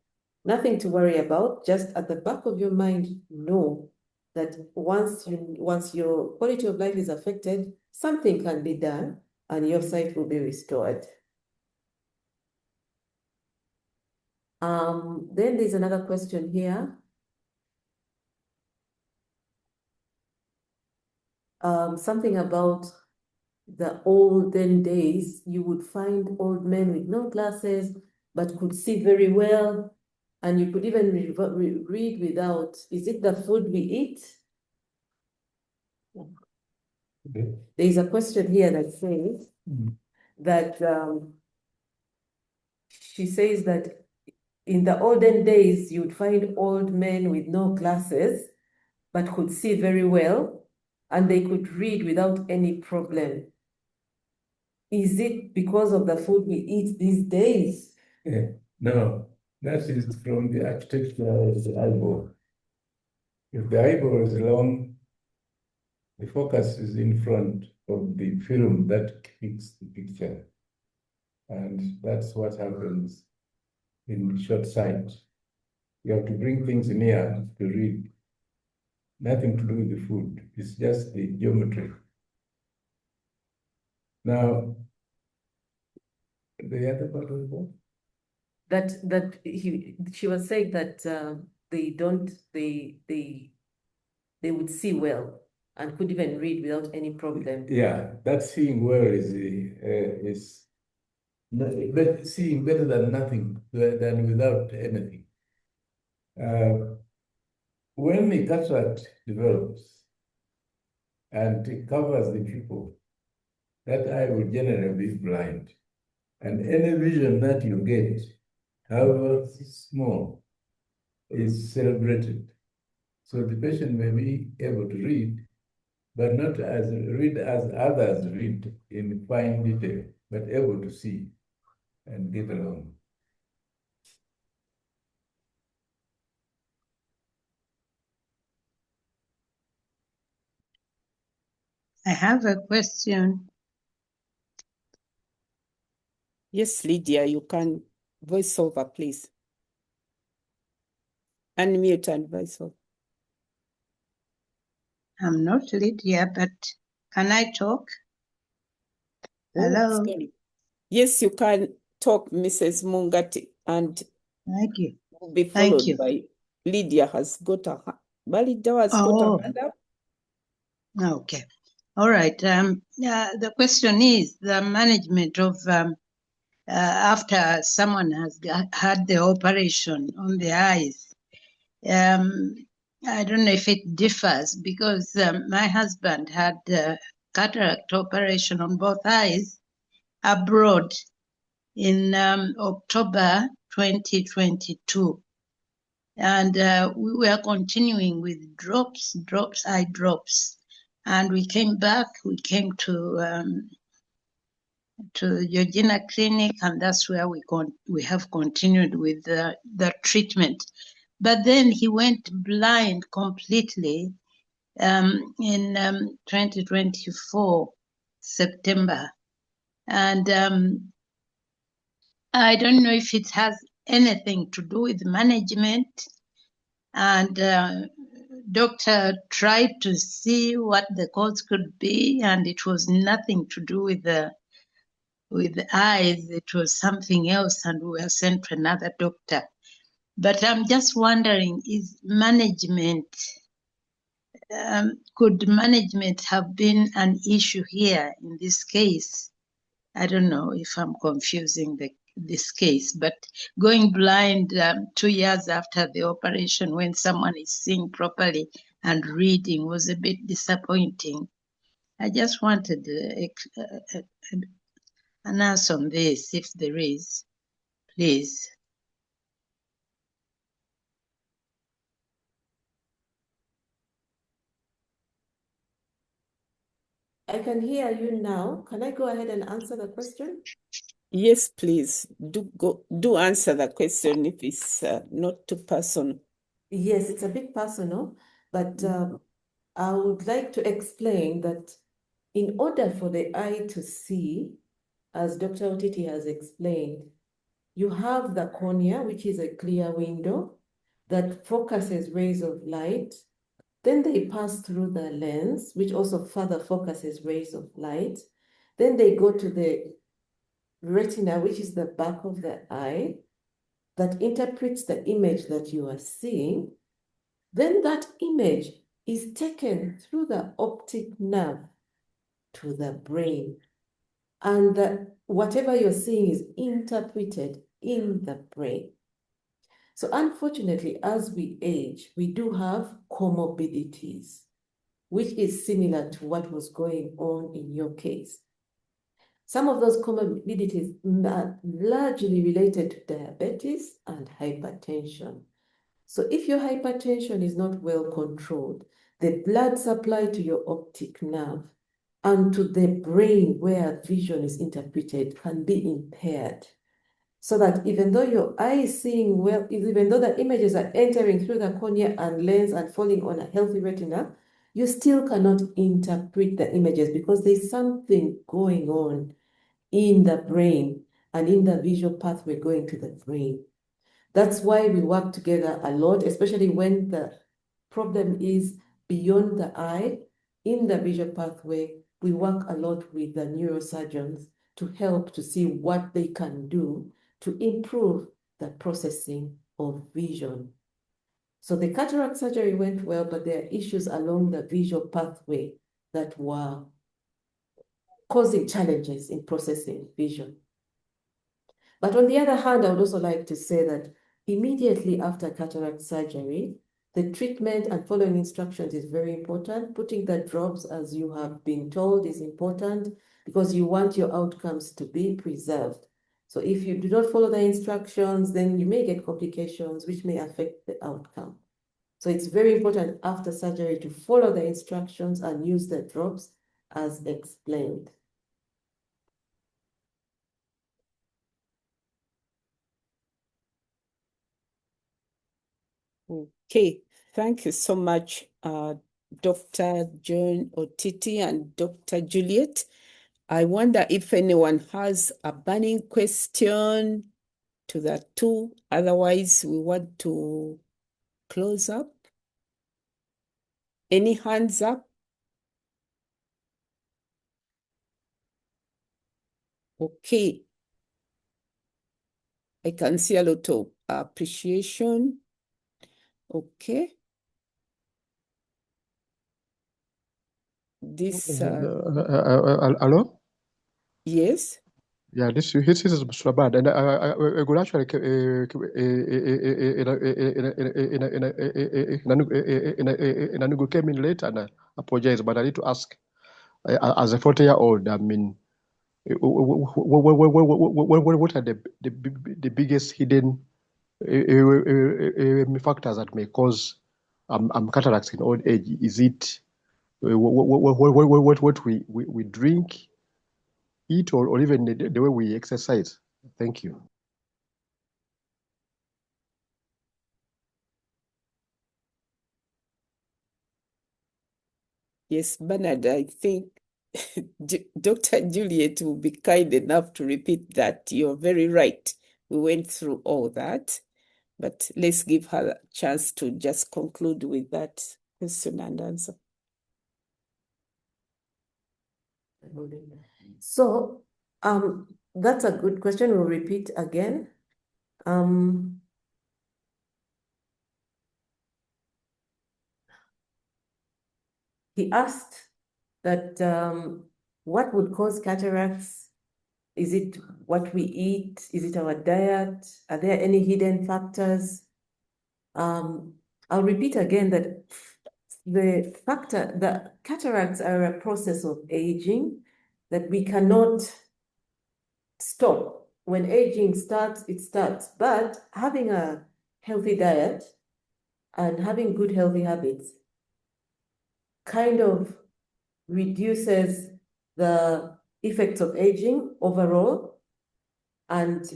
Nothing to worry about, just at the back of your mind, know that once your quality of life is affected, something can be done and your sight will be restored. Then there's another question here. Something about the olden days, you would find old men with no glasses, but could see very well. And you could even read without, is it the food we eat? Okay. There is a question here that says that she says that in the olden days, you would find old men with no glasses, but could see very well, and they could read without any problem. Is it because of the food we eat these days? No, that is from the architecture of the eyeball. If the eyeball is long, the focus is in front of the film that depicts the picture. And that's what happens in short sight. You have to bring things near to read. Nothing to do with the food. It's just the geometry. Now, the other part of the book? She was saying that they would see well and could even read without any problem. Yeah, that seeing well is seeing better than nothing, than without anything. When the cataract develops and it covers the pupil, that eye will generally be blind. And any vision that you get, however small, is celebrated. So the patient may be able to read, but not as others read in fine detail, but able to see and get along. I have a question. Yes, Lydia, you can voice over, please. Unmute and voice over. I'm not Lydia, but can I talk? Hello. Sorry. Yes, you can talk, Mrs. Mungati, and Thank you. will be Thank followed you. by Lydia has got a hand. Lydia has got a hand up. Okay. All right. The question is the management of after someone has had the operation on the eyes. I don't know if it differs because my husband had cataract operation on both eyes abroad in October 2022. And we were continuing with eye drops. And we came back, we came to Georgina Clinic, and that's where we have continued with the treatment. But then he went blind completely in 2024, September. And I don't know if it has anything to do with management. And doctor tried to see what the cause could be, and it was nothing to do with the eyes. It was something else, and we were sent to another doctor. But I'm just wondering, is management, could management have been an issue here in this case? I don't know if I'm confusing this case, but going blind 2 years after the operation when someone is seeing properly and reading was a bit disappointing. I just wanted an answer on this, if there is, please. I can hear you now. Can I go ahead and answer the question? Yes, please. Do answer the question if it's not too personal. Yes, it's a bit personal, but I would like to explain that in order for the eye to see, as Dr. Otiti has explained, you have the cornea, which is a clear window that focuses rays of light. Then they pass through the lens, which also further focuses rays of light. Then they go to the retina, which is the back of the eye, that interprets the image that you are seeing. Then that image is taken through the optic nerve to the brain. And whatever you're seeing is interpreted in the brain. So unfortunately, as we age, we do have comorbidities, which is similar to what was going on in your case. Some of those comorbidities are largely related to diabetes and hypertension. So if your hypertension is not well controlled, the blood supply to your optic nerve and to the brain where vision is interpreted can be impaired. So that even though your eye is seeing well, even though the images are entering through the cornea and lens and falling on a healthy retina, you still cannot interpret the images because there's something going on in the brain and in the visual pathway going to the brain. That's why we work together a lot, especially when the problem is beyond the eye, in the visual pathway. We work a lot with the neurosurgeons to help to see what they can do to improve the processing of vision. So the cataract surgery went well, but there are issues along the visual pathway that were causing challenges in processing vision. But on the other hand, I would also like to say that immediately after cataract surgery, the treatment and following instructions is very important. Putting the drops as you have been told is important because you want your outcomes to be preserved. So if you do not follow the instructions, then you may get complications which may affect the outcome. So it's very important after surgery to follow the instructions and use the drops as explained. Okay, thank you so much, Dr. John Otiti and Dr. Juliet. I wonder if anyone has a burning question to the two. Otherwise, we want to close up. Any hands up? Okay. I can see a lot of appreciation. Okay. This, Hello? yes. Yeah, this is so bad, and I could actually came in late and I apologize, but I need to ask, as a 40-year-old, I mean, what are the biggest hidden factors that may cause cataracts in old age? Is it what we drink, eat, or even the way we exercise? Thank you. Yes, Bernard, I think Dr. Juliet will be kind enough to repeat that. You're very right. We went through all that, but let's give her a chance to just conclude with that question and answer. So, that's a good question. We'll repeat again. He asked that what would cause cataracts? Is it what we eat? Is it our diet? Are there any hidden factors? I'll repeat again that the cataracts are a process of aging that we cannot stop. When aging starts, it starts. But having a healthy diet and having good healthy habits kind of reduces the effects of aging overall, and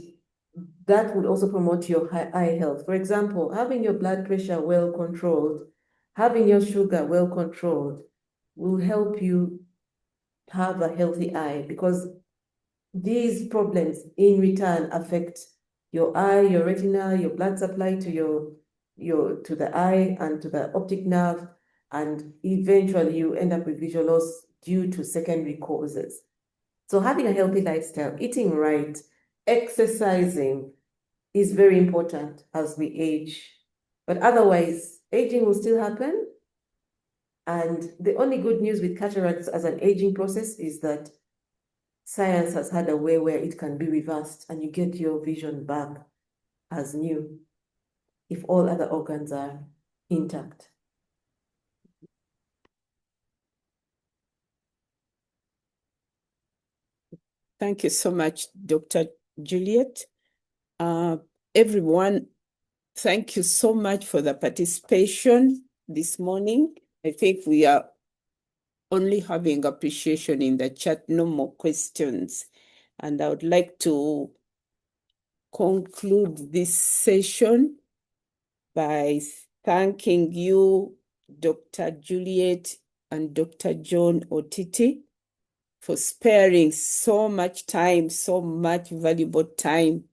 that would also promote your eye health. For example, having your blood pressure well controlled, having your sugar well controlled will help you have a healthy eye, because these problems in return affect your eye, your retina, your blood supply to to the eye and to the optic nerve, and eventually you end up with visual loss due to secondary causes. So having a healthy lifestyle, eating right, exercising is very important as we age. But otherwise, aging will still happen. And the only good news with cataracts as an aging process is that science has had a way where it can be reversed and you get your vision back as new if all other organs are intact. Thank you so much, Dr. Juliet. Everyone, thank you so much for the participation this morning. I think we are only having appreciation in the chat, no more questions. And I would like to conclude this session by thanking you, Dr. Juliet and Dr. John Otiti, for sparing so much time, so much valuable time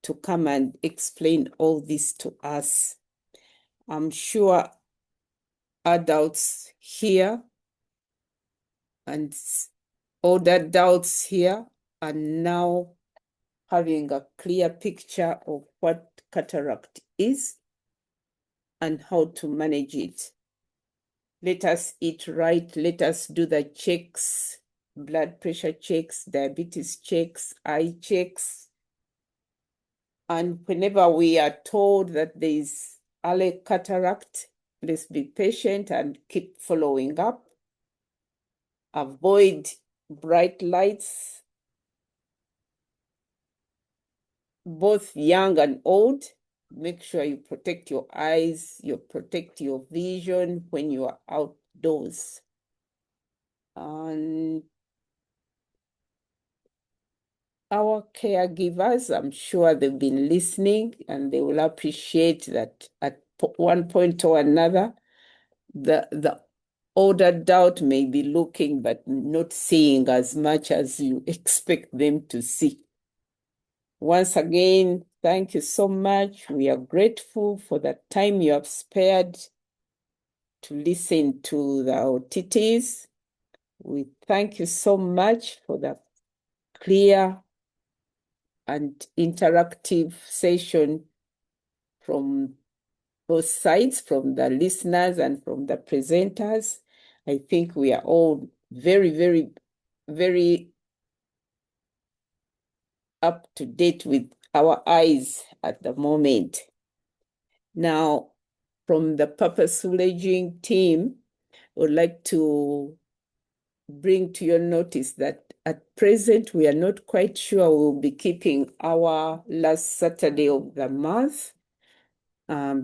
to come and explain all this to us. I'm sure adults here and older adults here are now having a clear picture of what cataract is and how to manage it. Let us eat right. Let us do the checks, blood pressure checks, diabetes checks, eye checks. And whenever we are told that there is early cataract, let's be patient and keep following up. Avoid bright lights, both young and old. Make sure you protect your eyes, you protect your vision when you are outdoors. And our caregivers, I'm sure they've been listening and they will appreciate that at one point or another, the older adult may be looking but not seeing as much as you expect them to see. Once again, thank you so much. We are grateful for the time you have spared to listen to the Otitis. We thank you so much for the clear and interactive session from both sides, from the listeners and from the presenters. I think we are all very, very, very up to date with our eyes at the moment. Now, from the Purposeful Aging team, I would like to bring to your notice that at present, we are not quite sure we'll be keeping our last Saturday of the month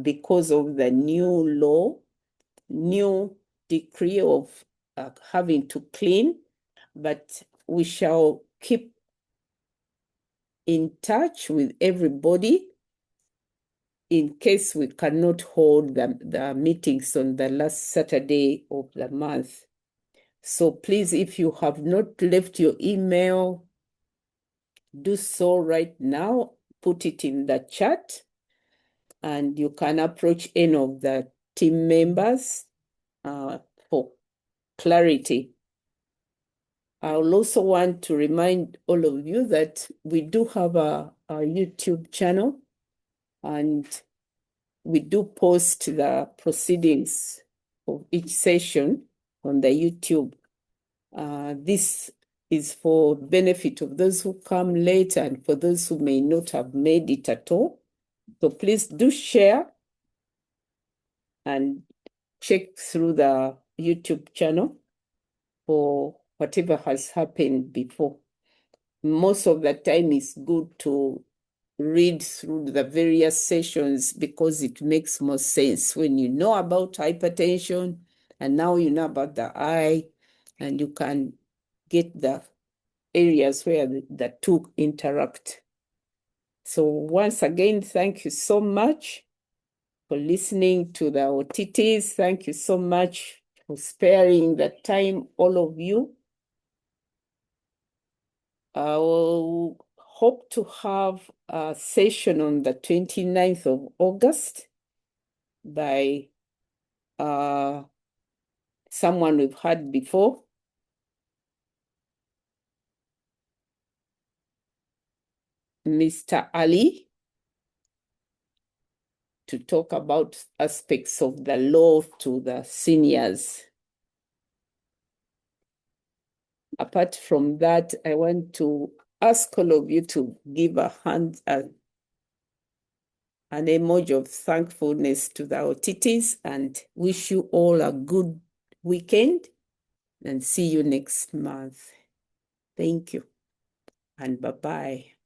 because of the new decree of having to clean, but we shall keep in touch with everybody in case we cannot hold the meetings on the last Saturday of the month. So please, if you have not left your email, do so right now. Put it in the chat, and you can approach any of the team members for clarity. I'll also want to remind all of you that we do have a YouTube channel, and we do post the proceedings of each session on the YouTube. This is for benefit of those who come late and for those who may not have made it at all. So please do share and check through the YouTube channel for whatever has happened before. Most of the time it's good to read through the various sessions because it makes more sense when you know about hypertension and now you know about the eye, and you can get the areas where the two interact. So once again, thank you so much for listening to the Otitis. Thank you so much for sparing the time, all of you. I will hope to have a session on the 29th of August by someone we've had before. Mr. Ali, to talk about aspects of the law to the seniors. Apart from that, I want to ask all of you to give a hand, an emoji of thankfulness to the Otitis, and wish you all a good weekend and see you next month. Thank you and bye-bye.